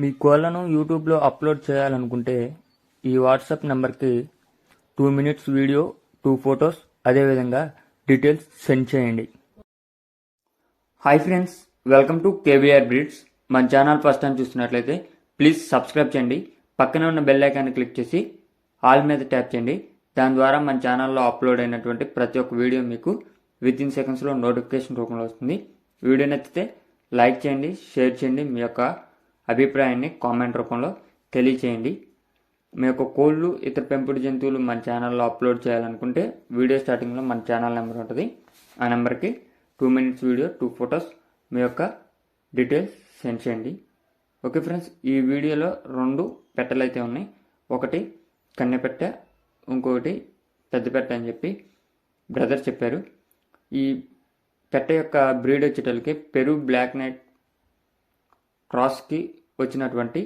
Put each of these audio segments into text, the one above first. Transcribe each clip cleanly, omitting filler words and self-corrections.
మీ కోళ్లను యూట్యూబ్లో అప్లోడ్ చేయాలనుకుంటే ఈ వాట్సాప్ నెంబర్కి 2 minutes వీడియో, 2 photos, అదేవిధంగా డీటెయిల్స్ సెండ్ చేయండి. Hi friends, welcome to KBR breeds. మన ఛానల్ ఫస్ట్ టైం చూస్తున్నట్లయితే ప్లీజ్ సబ్స్క్రైబ్ చేయండి. పక్కనే ఉన్న బెల్ ఐకాన్ని క్లిక్ చేసి ఆల్ మీద ట్యాప్ చేయండి. దాని ద్వారా మన ఛానల్లో అప్లోడ్ అయినటువంటి ప్రతి ఒక్క వీడియో మీకు వితిన్ సెకండ్స్లో నోటిఫికేషన్ రూపంలో వస్తుంది. వీడియో నచ్చితే లైక్ చేయండి, షేర్ చేయండి. మీ యొక్క అభిప్రాయాన్ని కామెంట్ రూపంలో తెలియచేయండి. మీ యొక్క కోళ్ళు, ఇతర పెంపుడు జంతువులు మన ఛానల్లో అప్లోడ్ చేయాలనుకుంటే వీడియో స్టార్టింగ్లో మన ఛానల్ నెంబర్ ఉంటుంది. ఆ నెంబర్కి 2 minutes వీడియో, 2 photos, మీ యొక్క డీటెయిల్స్ సెండ్ చేయండి. ఓకే ఫ్రెండ్స్, ఈ వీడియోలో 2 పెట్టెలు అయితే ఉన్నాయి. ఒకటి కన్నెపెట్టె, ఇంకొకటి పెద్ద పెట్టె అని చెప్పి బ్రదర్ చెప్పారు. ఈ పెట్టె యొక్క బ్రీడ్ వచ్చేటలకి పెరు బ్లాక్ నైట్ క్రాస్కి వచ్చినటువంటి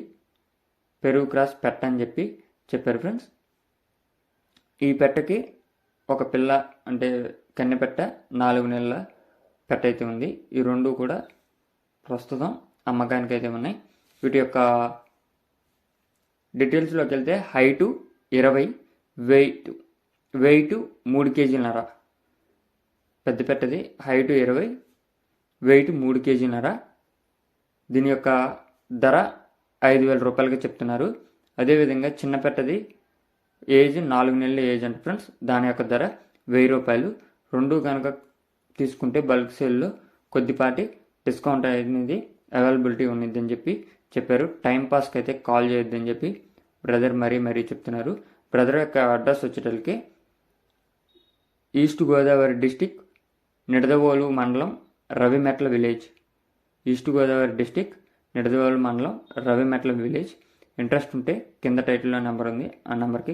పెరు క్రాస్ పెట్ట అని చెప్పి చెప్పారు ఫ్రెండ్స్. ఈ పెట్టకి ఒక పిల్ల అంటే కన్నెపెట్ట 4 నెలల పెట్ట అయితే ఉంది. ఈ 2 కూడా ప్రస్తుతం అమ్మకానికి అయితే ఉన్నాయి. వీటి యొక్క డీటెయిల్స్లోకి వెళ్తే హైటు 20, వెయిట్ 3 kg. పెద్ద పెట్టది హైటు 20, వెయిట్ 3 kg. దీని యొక్క ధర 5,000 రూపాయలకి చెప్తున్నారు. అదేవిధంగా చిన్న పెట్టది ఏజ్ 4 నెలల ఏజ్ అంటే ఫ్రెండ్స్, దాని యొక్క ధర 1000 రూపాయలు. 2 కనుక తీసుకుంటే బల్క్ సేల్లో కొద్దిపాటి డిస్కౌంట్ అనేది అవైలబిలిటీ ఉన్నది అని చెప్పి చెప్పారు. టైం పాస్కి అయితే కాల్ చేయొద్దని చెప్పి బ్రదర్ మరీ చెప్తున్నారు. బ్రదర్ యొక్క అడ్రస్ వచ్చేటలకి ఈస్ట్ గోదావరి డిస్టిక్, నిడదవోలు మండలం, Ravimetla village. East Godavari district, Nidadavolu మండలం, రవిమెట్ల విలేజ్. ఇంట్రెస్ట్ ఉంటే కింద టైటిల్లో నెంబర్ ఉంది, ఆ నెంబర్కి